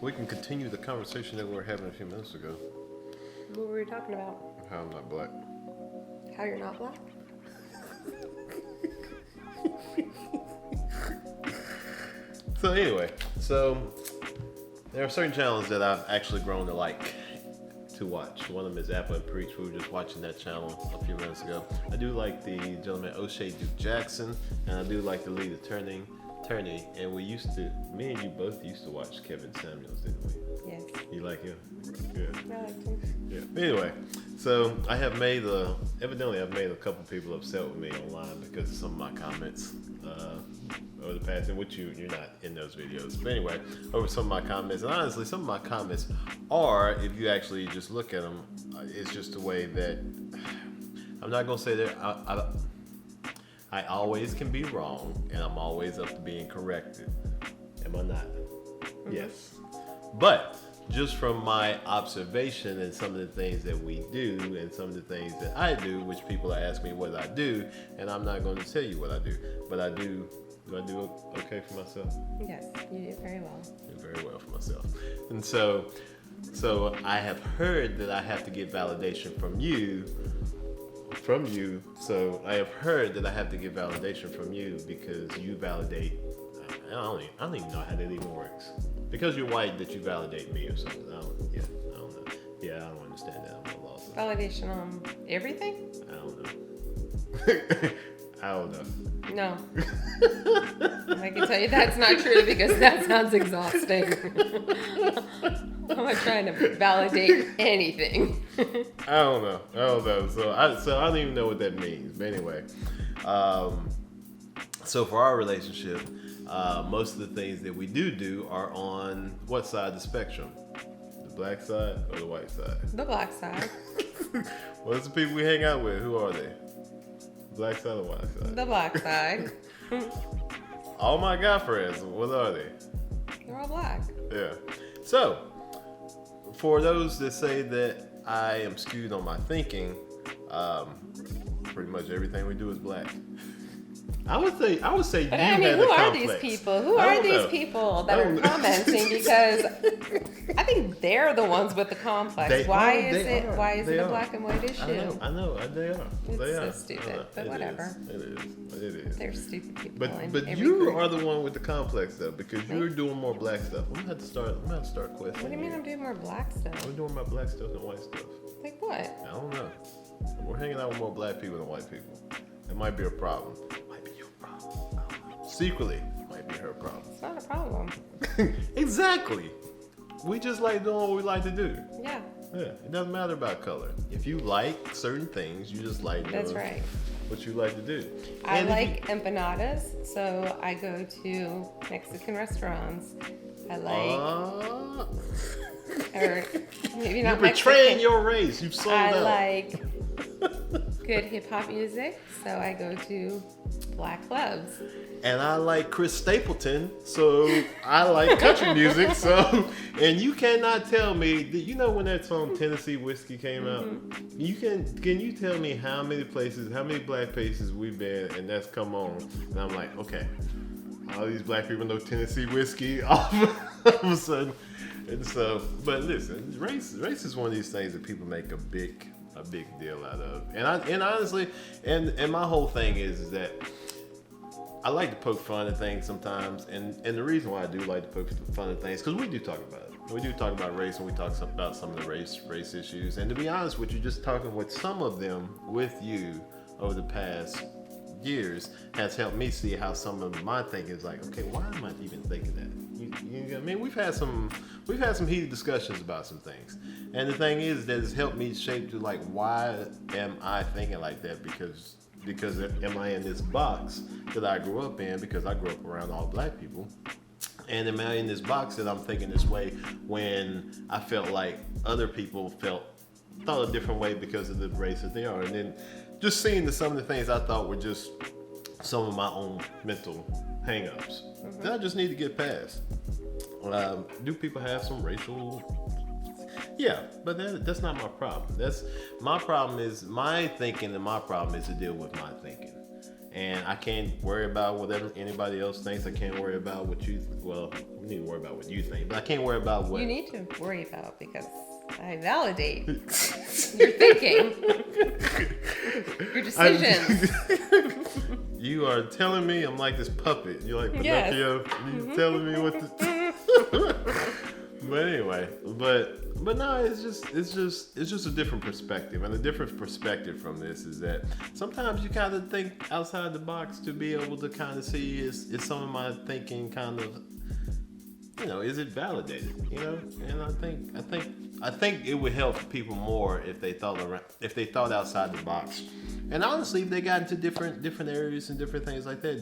We can continue the conversation that we were having a few minutes ago. What were we talking about? How I'm not black. How you're not black? So anyway, there are certain channels that I've actually grown to like to watch. One of them is Apple and Preach. We were just watching that channel a few minutes ago. I do like the gentleman O'Shea Duke Jackson, and I do like the lead attorney. And me and you both used to watch Kevin Samuels, didn't we? Yes. You like him? Yeah. I like to. Yeah. Anyway, so I've made a couple people upset with me online because of some of my comments over the past, in which you're not in those videos. But anyway, over some of my comments, and honestly, some of my comments are, if you actually just look at them, it's just a way that I'm not gonna say that I always can be wrong, and I'm always up to being corrected. Am I not? Mm-hmm. Yes. But just from my observation and some of the things that we do and some of the things that I do, which people ask me what I do, and I'm not going to tell you what I do, but I do. Do I do okay for myself? Yes, you do very well. I do very well for myself. And so I have heard that I have to get validation from you. So I have heard that I have to get validation from you because you validate. I don't even know how that even works. Because you're white, that you validate me or something. I don't know. Yeah, I don't understand that. I'm a lost. Validation on everything? I don't know. I don't know. No. I can tell you that's not true because that sounds exhausting. I'm not trying to validate anything. I don't know. So I don't even know what that means. But anyway, so for our relationship, most of the things that we do are on what side of the spectrum? The black side or the white side? The black side. What's the people we hang out with? Who are they? Black side or white side? The black side. All my guy friends, what are they? They're all black. Yeah. So, for those that say that I am skewed on my thinking, pretty much everything we do is black. I would say you but have who a are complex. these people? Who are these people that are commenting? Because I think they're the ones with the complex. Why is it a black and white issue? I know, they are. It's they so are. stupid, but whatever. It is. They're stupid people. But you group. are the one with the complex though, because you're doing more black stuff. I'm gonna have to start questioning. What do you mean I'm doing more black stuff? I'm doing my black stuff than white stuff. Like what? I don't know. We're hanging out with more black people than white people. It might be a problem. Might be your problem. I don't know. Secretly, it might be her problem. It's not a problem. Exactly. We just like doing what we like to do. Yeah. Yeah. It doesn't matter about color. If you like certain things, you just like doing That's right. what you like to do. I like empanadas, so I go to Mexican restaurants. I like, or maybe not You're betraying Mexican. your race. You've sold out. I like good hip hop music, so I go to black clubs. And I like Chris Stapleton, so I like country music. So, and you cannot tell me that, you know, when that song Tennessee Whiskey came out, you can you tell me how many black places we've been, and that's come on, and I'm like, okay, all these black people know Tennessee Whiskey all of a sudden. And so, but listen, race is one of these things that people make a big deal out of, and honestly, and my whole thing is that I like to poke fun at things sometimes, and the reason why I do like to poke fun at things, because we do talk about it. We do talk about race, and we talk about some of the race issues. And to be honest with you, just talking with some of them with you over the past years has helped me see how some of my thinking is like, okay, why am I even thinking that? You know what I mean? We've had some heated discussions about some things, and the thing is that it's helped me shape to like, why am I thinking like that? Because am I in this box that I grew up in, because I grew up around all black people, and am I in this box that I'm thinking this way when I felt like other people thought a different way because of the race that they are? And then just seeing some of the things I thought were just some of my own mental hang-ups that I just need to get past. Do people have some racial? Yeah, but that's not my problem. That's my problem is my thinking, and my problem is to deal with my thinking. And I can't worry about whatever anybody else thinks. I can't worry about what you. Well, we need to worry about what you think, but I can't worry about what you need to worry about, because I validate your thinking, your decisions. You are telling me I'm like this puppet. You're like Pinocchio. Yes. You're telling me what to. But anyway, but no, it's just a different perspective, and a different perspective from this is that sometimes you kind of think outside the box to be able to kind of see is some of my thinking kind of, is it validated, And I think it would help people more if they thought outside the box, and honestly, if they got into different areas and different things like that,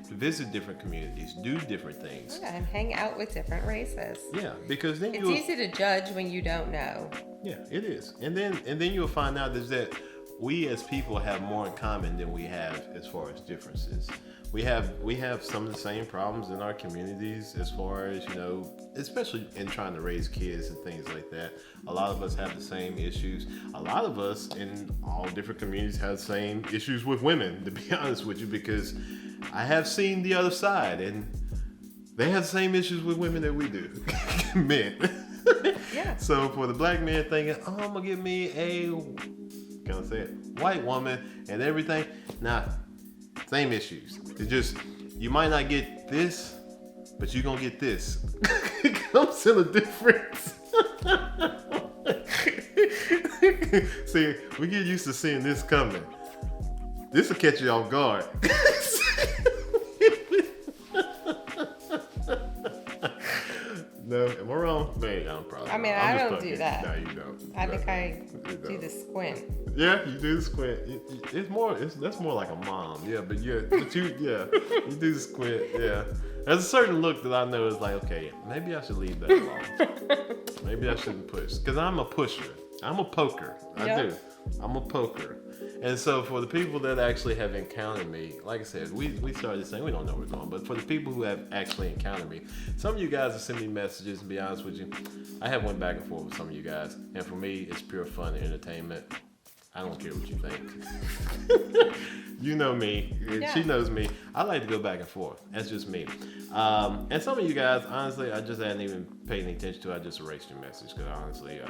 visit different communities, do different things. Yeah, and hang out with different races. Yeah, because then it's easy to judge when you don't know. Yeah, it is, and then you'll find out is that we as people have more in common than we have as far as differences. We have some of the same problems in our communities as far as, especially in trying to raise kids and things like that. A lot of us have the same issues. A lot of us in all different communities have the same issues with women, to be honest with you, because I have seen the other side, and they have the same issues with women that we do, men. Yeah. So for the black man thinking, I'm gonna get me a, can I say it, white woman and everything, nah, same issues. It's just, you might not get this, but you're gonna get this. It comes in a difference. See, we get used to seeing this coming. This will catch you off guard. No, am I wrong? Man, I'm probably. I mean, I don't do that. No, you don't. I think I do the squint. Yeah, you do the squint. That's more like a mom. Yeah, but you do the squint. Yeah, there's a certain look that I know is like, okay, maybe I should leave that alone. Maybe I shouldn't push, because I'm a pusher. I'm a poker. I do. I'm a poker. And so for the people that actually have encountered me, like I said, we started this thing, we don't know where we're going, but for the people who have actually encountered me, some of you guys have sent me messages, to be honest with you. I have went back and forth with some of you guys, and for me, it's pure fun and entertainment. I don't care what you think. You know me. Yeah. She knows me. I like to go back and forth. That's just me. And some of you guys, honestly, I just hadn't even paid any attention to. I just erased your message because honestly,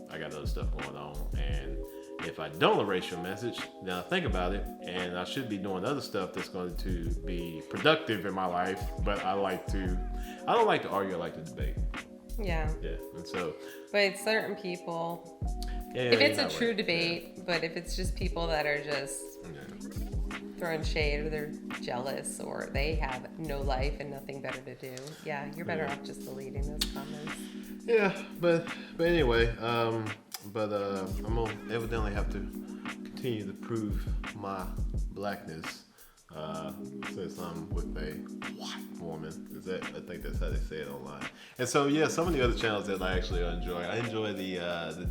I got other stuff going on. And if I don't erase your message, then I think about it, and I should be doing other stuff that's going to be productive in my life. But I don't like to argue. I like to debate. Yeah. Yeah. And so. But certain people. Yeah, if it's a true debate, but if it's just people that are just throwing shade, or they're jealous, or they have no life and nothing better to do, you're better off just deleting those comments. Yeah, but anyway, I'm gonna evidently have to continue to prove my blackness since I'm with a white woman. I think that's how they say it online. And so some of the other channels that I actually enjoy. I enjoy the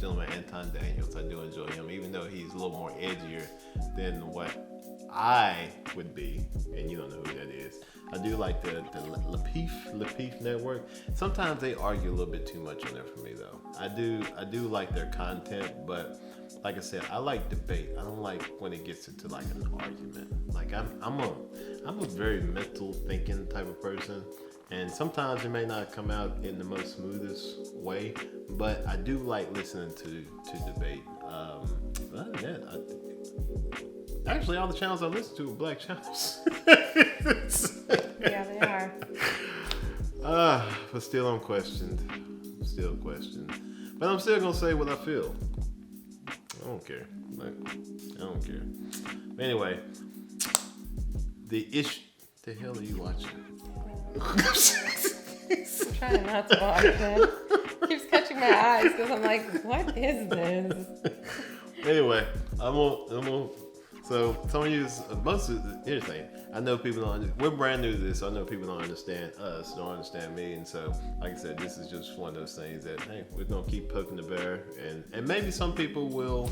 gentleman Anton Daniels. I do enjoy him, even though he's a little more edgier than what I would be, and you don't know who that is. I do like the Lapeef Network. Sometimes they argue a little bit too much on there for me, though. I do like their content, but like I said, I like debate. I don't like when it gets into like an argument. Like I'm a very mental thinking type of person, and sometimes it may not come out in the most smoothest way, but I do like listening to debate. Other than that, actually, all the channels I listen to are black channels. Yeah, they are. But still I'm questioned. But I'm still gonna say what I feel. I don't care. But anyway, the issue. The hell are you watching? I'm trying not to watch it. Keeps catching my eyes because I'm like, what is this? Anyway, I'm gonna. So some of you, here's the thing. I know people we're brand new to this, so I know people don't understand us, don't understand me, and so like I said, this is just one of those things that, hey, we're gonna keep poking the bear, and maybe some people will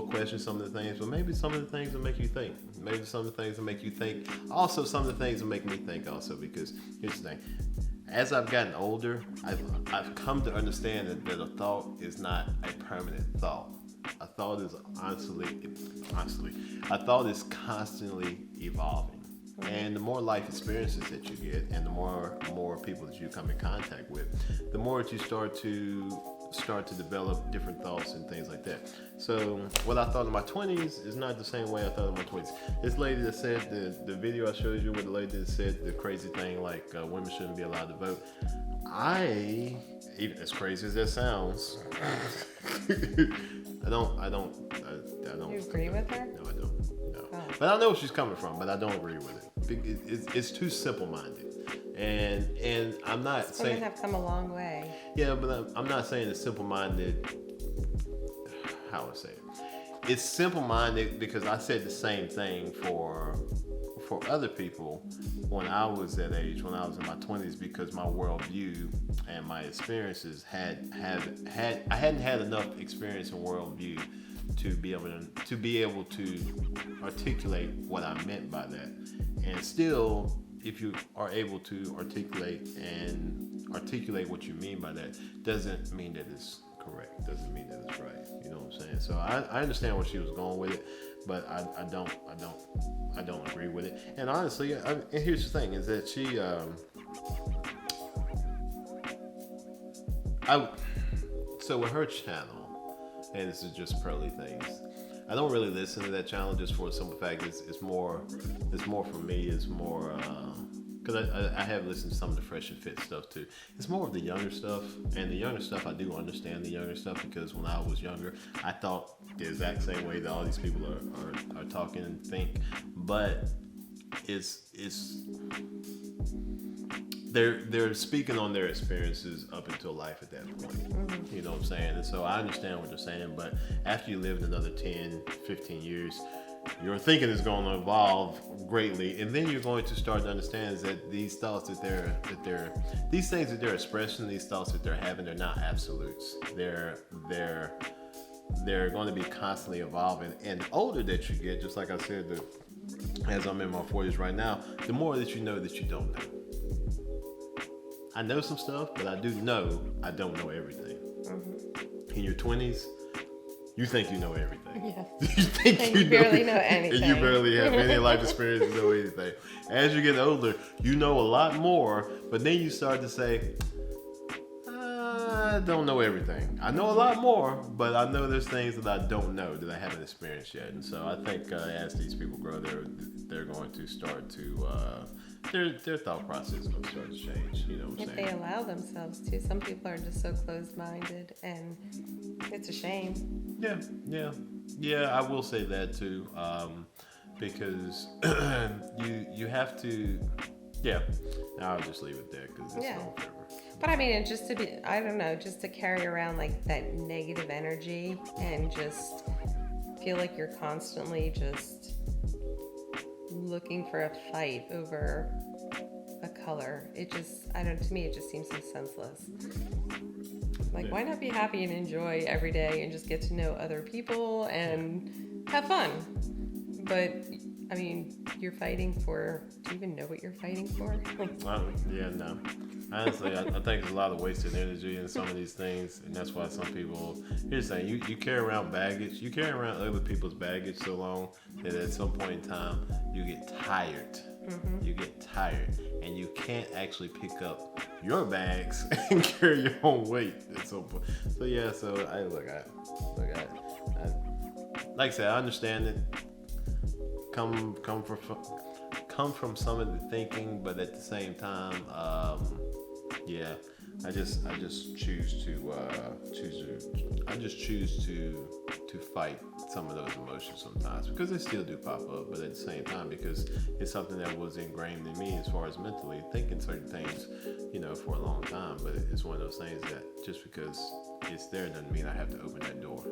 question some of the things, but maybe some of the things will make you think. Maybe some of the things will make you think. Also, some of the things will make me think also, because here's the thing. As I've gotten older, I've come to understand that a thought is not a permanent thought. is honestly, I thought it's constantly evolving. And the more life experiences that you get, and the more people that you come in contact with, the more that you start to develop different thoughts and things like that. So what I thought in my 20s is not the same way I thought in my 20s. This lady that said the video I showed you, with the lady that said the crazy thing like women shouldn't be allowed to vote. Even as crazy as that sounds, I don't. You agree with her? No, I don't. No. Oh. But I know where she's coming from, but I don't agree with it. It's too simple-minded. And I'm not saying... Women have come a long way. Yeah, but I'm not saying it's simple-minded... How would I say it? It's simple-minded because I said the same thing for other people when I was that age, when I was in my 20s, because my worldview and my experiences I hadn't had enough experience and worldview to be able to articulate what I meant by that. And still, if you are able to articulate what you mean by that, doesn't mean that it's correct. Doesn't mean that it's right. You know what I'm saying? So I understand where she was going with it, but I don't agree with it. And honestly, and here's the thing: is that she, so with her channel, and this is just Pearly Things. I don't really listen to that channel just for the simple fact it's more for me. It's more because I have listened to some of the Fresh and Fit stuff too. It's more of the younger stuff, and the younger stuff I do understand the younger stuff because when I was younger, I thought the exact same way that all these people are talking and think, but they're speaking on their experiences up until life at that point. Mm-hmm. You know what I'm saying? And so I understand what they're saying, but after you lived another 10, 15 years, your thinking is going to evolve greatly, and then you're going to start to understand that these thoughts these things that they're expressing, these thoughts that they're having, they're not absolutes. They're going to be constantly evolving. And the older that you get, just like I said, as I'm in my 40s right now, the more that you know that you don't know. I know some stuff, but I do know I don't know everything. Mm-hmm. In your 20s, you think you know everything. Yeah. You think and you barely know anything. And you barely have any life experience to know anything. As you get older, you know a lot more, but then you start to say, I don't know everything. I know a lot more, but I know there's things that I don't know that I haven't experienced yet. And so I think as these people grow, they're going to start to their thought process is going to start to change. You know what I'm saying? If they allow themselves to. Some people are just so closed-minded, and it's a shame. Yeah. I will say that too, because you have to. Yeah. I'll just leave it there because it's not forever. But I mean, it just to be, I don't know, just to carry around like that negative energy and just feel like you're constantly just looking for a fight over a color. It just, I don't know, to me, it just seems so senseless. Like, why not be happy and enjoy every day and just get to know other people and have fun? But I mean, you're fighting for, do you even know what you're fighting for? No. Honestly, I think there's a lot of wasted energy in some of these things, and that's why some people, here's the thing, you carry around baggage, you carry around other people's baggage so long that at some point in time, you get tired. Mm-hmm. You get tired, and you can't actually pick up your bags and carry your own weight at some point. So yeah, like I said, I understand it. Come from some of the thinking, but at the same time, I just choose to fight some of those emotions sometimes because they still do pop up, but at the same time, because it's something that was ingrained in me as far as mentally thinking certain things, for a long time. But it's one of those things that just because it's there doesn't mean I have to open that door.